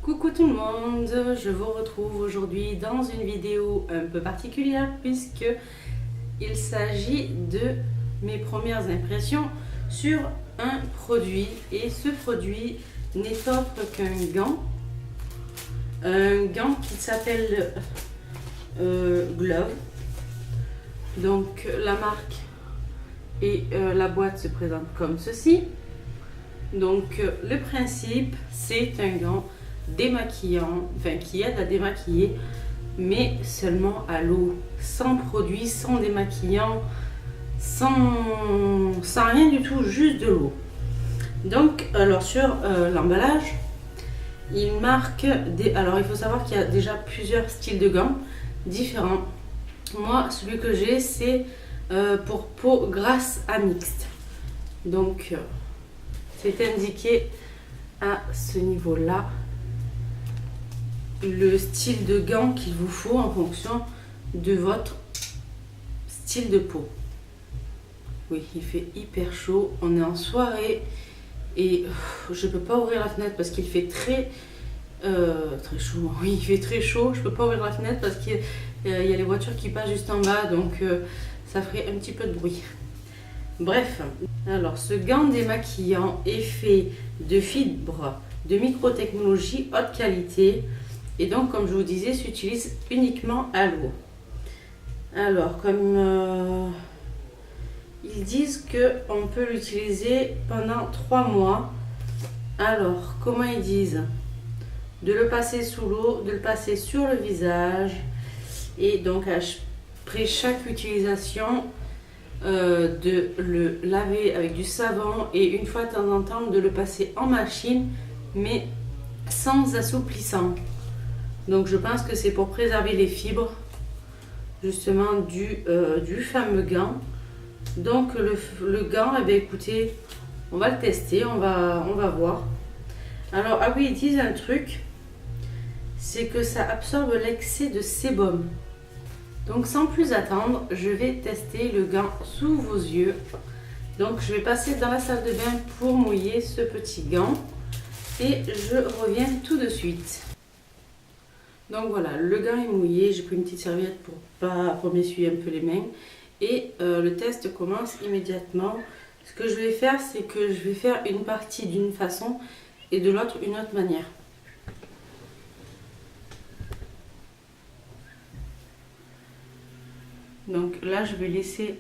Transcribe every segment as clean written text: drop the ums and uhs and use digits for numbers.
Coucou tout le monde, je vous retrouve aujourd'hui dans une vidéo un peu particulière puisque il s'agit de mes premières impressions sur un produit, et ce produit n'est autre qu'un gant qui s'appelle Glove. Donc la marque et la boîte se présentent comme ceci. Donc le principe, c'est un gant démaquillant, enfin qui aide à démaquiller, mais seulement à l'eau, sans produit, sans démaquillant, sans rien du tout, juste de l'eau. Donc alors sur l'emballage, il marque alors il faut savoir qu'il y a déjà plusieurs styles de gants différents. Moi celui que j'ai, c'est pour peau grasse à mixte. Donc c'est indiqué à ce niveau là le style de gants qu'il vous faut en fonction de votre style de peau. Oui, il fait hyper chaud, on est en soirée et je peux pas ouvrir la fenêtre parce qu'il fait très chaud. Oui, il fait très chaud, je peux pas ouvrir la fenêtre parce qu'il y a les voitures qui passent juste en bas, donc ça ferait un petit peu de bruit. Bref, alors ce gant démaquillant est fait de fibres de microtechnologie haute qualité. Et donc, comme je vous disais, s'utilise uniquement à l'eau. Alors, comme ils disent qu'on peut l'utiliser pendant 3 mois. Alors, comment ils disent? De le passer sous l'eau, de le passer sur le visage. Et donc, après chaque utilisation, de le laver avec du savon. Et une fois de temps en temps, de le passer en machine, mais sans assouplissant. Donc je pense que c'est pour préserver les fibres justement du fameux gant. Donc le gant, eh bien, écoutez, on va le tester, on va voir. Alors ah oui, ils disent un truc, c'est que ça absorbe l'excès de sébum. Donc sans plus attendre, je vais tester le gant sous vos yeux. Donc je vais passer dans la salle de bain pour mouiller ce petit gant et je reviens tout de suite. Donc voilà, le gant est mouillé, j'ai pris une petite serviette pour m'essuyer un peu les mains. Et le test commence immédiatement. Ce que je vais faire, c'est que je vais faire une partie d'une façon et de l'autre une autre manière. Donc là, je vais laisser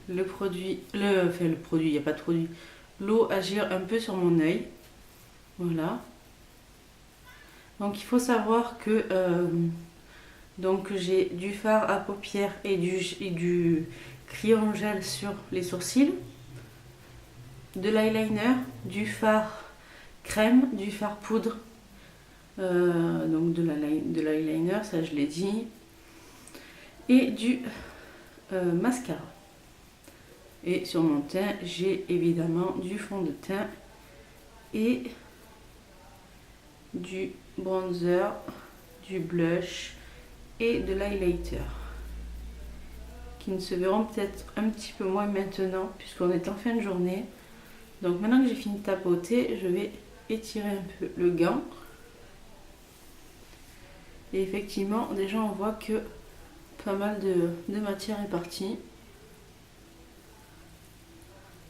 le produit, il n'y a pas de produit, l'eau agir un peu sur mon œil. Voilà. Donc il faut savoir que donc j'ai du fard à paupières et du crayon gel sur les sourcils, de l'eyeliner, du fard crème, du fard poudre, donc de l'eyeliner, ça je l'ai dit, et du mascara. Et sur mon teint, j'ai évidemment du fond de teint et du bronzer, du blush et de l'highlighter qui ne se verront peut-être un petit peu moins maintenant puisqu'on est en fin de journée. Donc maintenant que j'ai fini de tapoter, je vais étirer un peu le gant et effectivement déjà on voit que pas mal de matière est partie.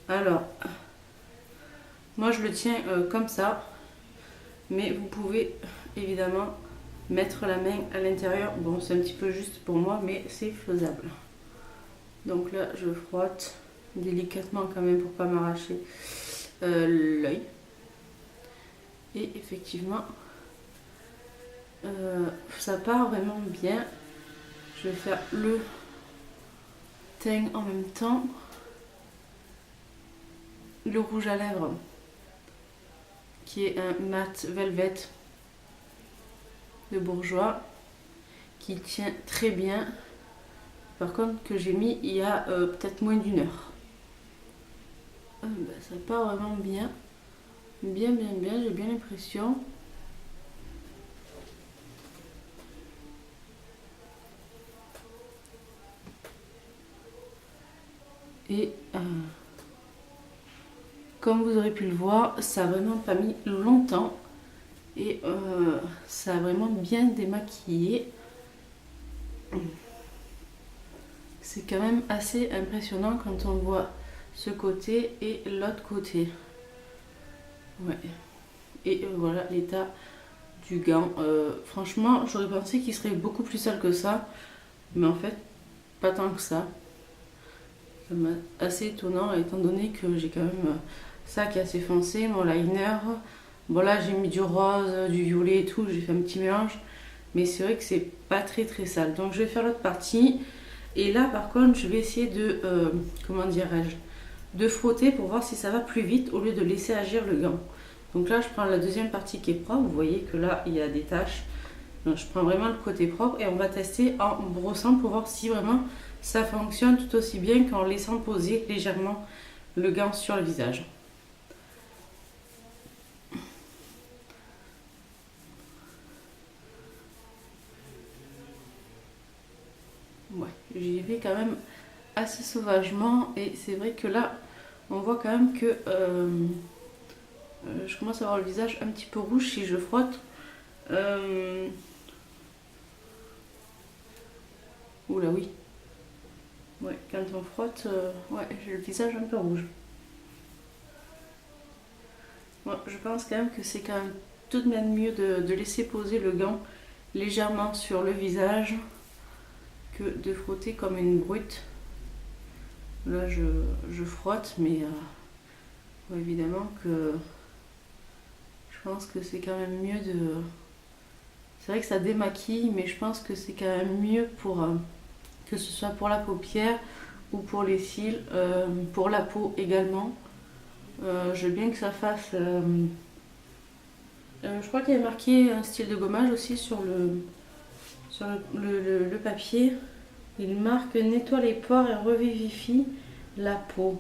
Alors moi je le tiens comme ça, mais vous pouvez évidemment mettre la main à l'intérieur. Bon, c'est un petit peu juste pour moi, mais c'est faisable. Donc là, je frotte délicatement quand même pour pas m'arracher l'œil. Et effectivement, ça part vraiment bien. Je vais faire le teint en même temps. Le rouge à lèvres, qui est un mat velvet de Bourjois, qui tient très bien, par contre que j'ai mis il y a peut-être moins d'1 heure. Ça part vraiment bien, bien, j'ai bien l'impression. Et comme vous aurez pu le voir, ça n'a vraiment pas mis longtemps. Et ça a vraiment bien démaquillé. C'est quand même assez impressionnant quand on voit ce côté et l'autre côté. Ouais. Et voilà l'état du gant. Franchement, j'aurais pensé qu'il serait beaucoup plus sale que ça. Mais en fait, pas tant que ça. Ça m'a assez étonnant étant donné que j'ai quand même ça qui est assez foncé, mon liner. Bon là j'ai mis du rose, du violet et tout, j'ai fait un petit mélange. Mais c'est vrai que c'est pas très très sale. Donc je vais faire l'autre partie. Et là par contre je vais essayer de, comment dirais-je, de frotter pour voir si ça va plus vite au lieu de laisser agir le gant. Donc là je prends la deuxième partie qui est propre. Vous voyez que là il y a des taches. Donc je prends vraiment le côté propre et on va tester en brossant pour voir si vraiment ça fonctionne tout aussi bien qu'en laissant poser légèrement le gant sur le visage. Ouais, j'y vais quand même assez sauvagement et c'est vrai que là on voit quand même que je commence à avoir le visage un petit peu rouge si je frotte. Oula oui. Ouais, quand on frotte, ouais, j'ai le visage un peu rouge. Ouais, je pense quand même que c'est quand même tout de même mieux de laisser poser le gant légèrement sur le visage que de frotter comme une brute. Là je frotte mais ouais, évidemment que je pense que c'est quand même mieux de... C'est vrai que ça démaquille mais je pense que c'est quand même mieux pour que ce soit pour la paupière ou pour les cils, pour la peau également. Je veux bien que ça fasse... je crois qu'il y avait marqué un style de gommage aussi sur le papier. Il marque nettoie les pores et revivifie la peau.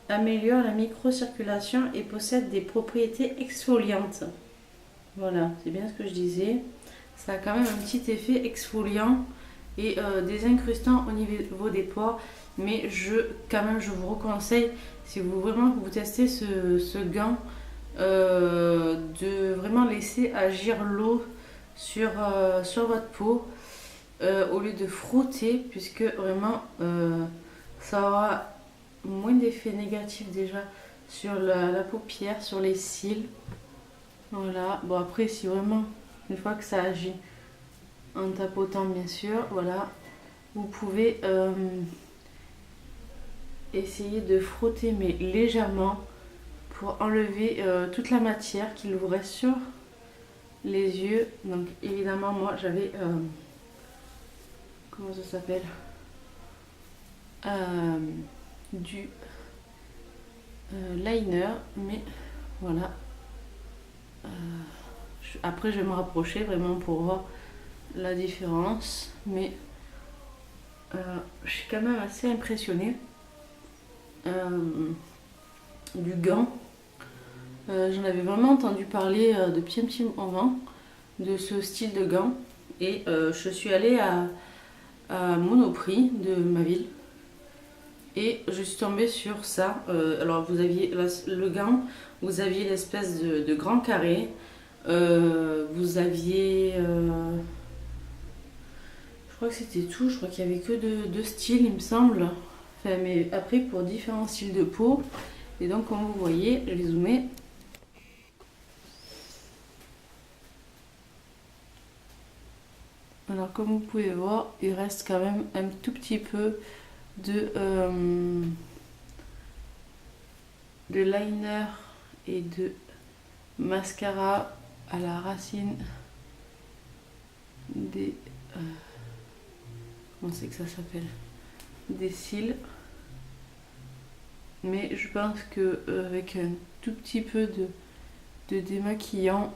Améliore la microcirculation et possède des propriétés exfoliantes. Voilà, c'est bien ce que je disais. Ça a quand même un petit effet exfoliant et désincrustant au niveau des pores. Mais quand même, je vous reconseille, si vous vraiment vous testez ce gant, de vraiment laisser agir l'eau sur votre peau au lieu de frotter, puisque vraiment ça aura moins d'effets négatifs déjà sur la paupière, sur les cils. Voilà, bon après si vraiment, une fois que ça agit, en tapotant bien sûr, voilà, vous pouvez essayer de frotter mais légèrement pour enlever toute la matière qu'il vous reste sur les yeux. Donc évidemment moi j'avais comment ça s'appelle, du liner, mais voilà, après je vais me rapprocher vraiment pour voir la différence, mais je suis quand même assez impressionnée du gant. J'en avais vraiment entendu parler depuis un petit moment de ce style de gant et je suis allée à Monoprix de ma ville et je suis tombée sur ça. Alors vous aviez le gant, vous aviez l'espèce de grand carré, vous aviez je crois que c'était tout, je crois qu'il n'y avait que deux styles il me semble, enfin, mais après pour différents styles de peau. Et donc comme vous voyez, je vais zoomer. Alors comme vous pouvez voir, il reste quand même un tout petit peu de liner et de mascara à la racine des... comment c'est que ça s'appelle, des cils. Mais je pense que avec un tout petit peu de démaquillant,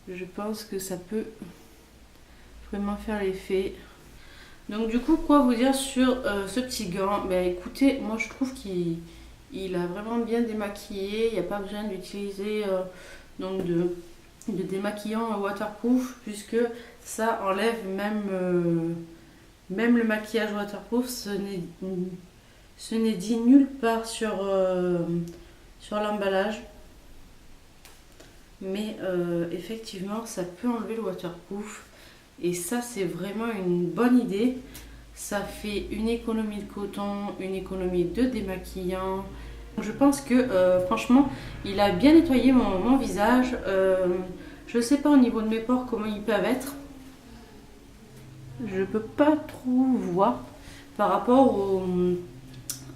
je pense que ça peut vraiment faire l'effet. Donc du coup, quoi vous dire sur ce petit gant? Ben écoutez, moi je trouve qu'il a vraiment bien démaquillé. Il n'y a pas besoin d'utiliser donc de démaquillant waterproof, puisque ça enlève même le maquillage waterproof. Ce n'est dit nulle part sur l'emballage. mais effectivement ça peut enlever le waterproof et ça c'est vraiment une bonne idée. Ça fait une économie de coton, une économie de démaquillant. Je pense que franchement il a bien nettoyé mon visage. Je sais pas au niveau de mes pores comment ils peuvent être. Je peux pas trop voir par rapport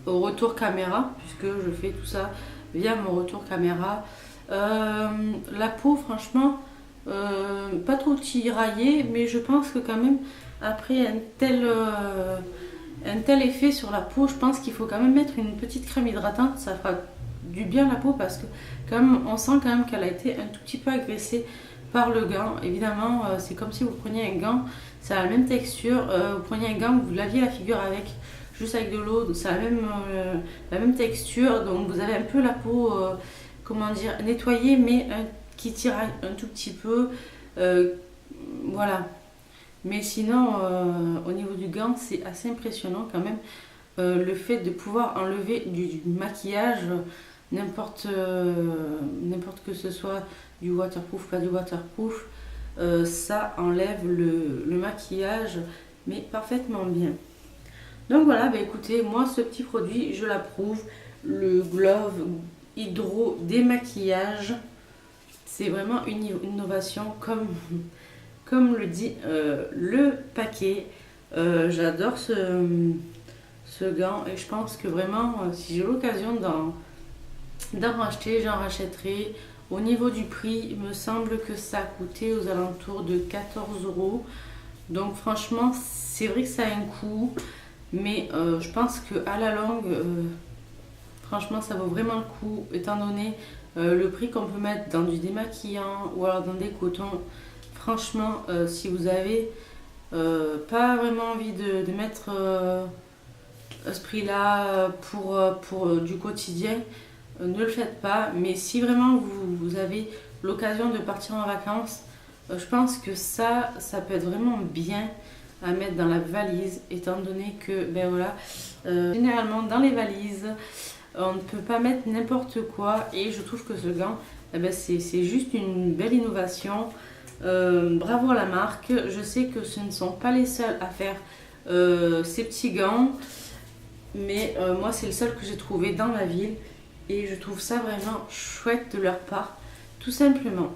au retour caméra, puisque je fais tout ça via mon retour caméra. La peau, franchement, pas trop tiraillée, mais je pense que quand même, après un tel effet sur la peau, je pense qu'il faut quand même mettre une petite crème hydratante. Ça fera du bien à la peau parce que quand même, on sent quand même qu'elle a été un tout petit peu agressée par le gant. Évidemment, c'est comme si vous preniez un gant, ça a la même texture. Vous preniez un gant, vous laviez la figure avec, juste avec de l'eau, donc ça a la même texture. Donc vous avez un peu la peau, comment dire, nettoyée, mais qui tire un tout petit peu. Voilà. Mais sinon, au niveau du gant, c'est assez impressionnant quand même. Le fait de pouvoir enlever du maquillage, n'importe que ce soit du waterproof, pas du waterproof, ça enlève le maquillage, mais parfaitement bien. Donc voilà, bah écoutez, moi ce petit produit, je l'approuve. Le Glove Hydro Démaquillage, c'est vraiment une innovation comme le dit le paquet. J'adore ce gant et je pense que vraiment, si j'ai l'occasion d'en racheter, j'en rachèterai. Au niveau du prix, il me semble que ça a coûté aux alentours de 14 €. Donc franchement, c'est vrai que ça a un coût, mais je pense qu'à la longue, franchement, ça vaut vraiment le coup, étant donné le prix qu'on peut mettre dans du démaquillant ou alors dans des cotons. Franchement, si vous avez pas vraiment envie de mettre ce prix-là pour du quotidien, ne le faites pas. Mais si vraiment vous avez l'occasion de partir en vacances, je pense que ça peut être vraiment bien à mettre dans la valise, étant donné que, ben voilà, généralement dans les valises, on ne peut pas mettre n'importe quoi. Et je trouve que ce gant, eh ben c'est juste une belle innovation. Bravo à la marque. Je sais que ce ne sont pas les seuls à faire ces petits gants, mais moi c'est le seul que j'ai trouvé dans ma ville et je trouve ça vraiment chouette de leur part, tout simplement.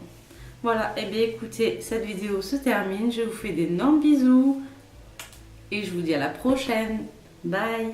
Voilà, et bien écoutez, cette vidéo se termine. Je vous fais d'énormes bisous et je vous dis à la prochaine. Bye.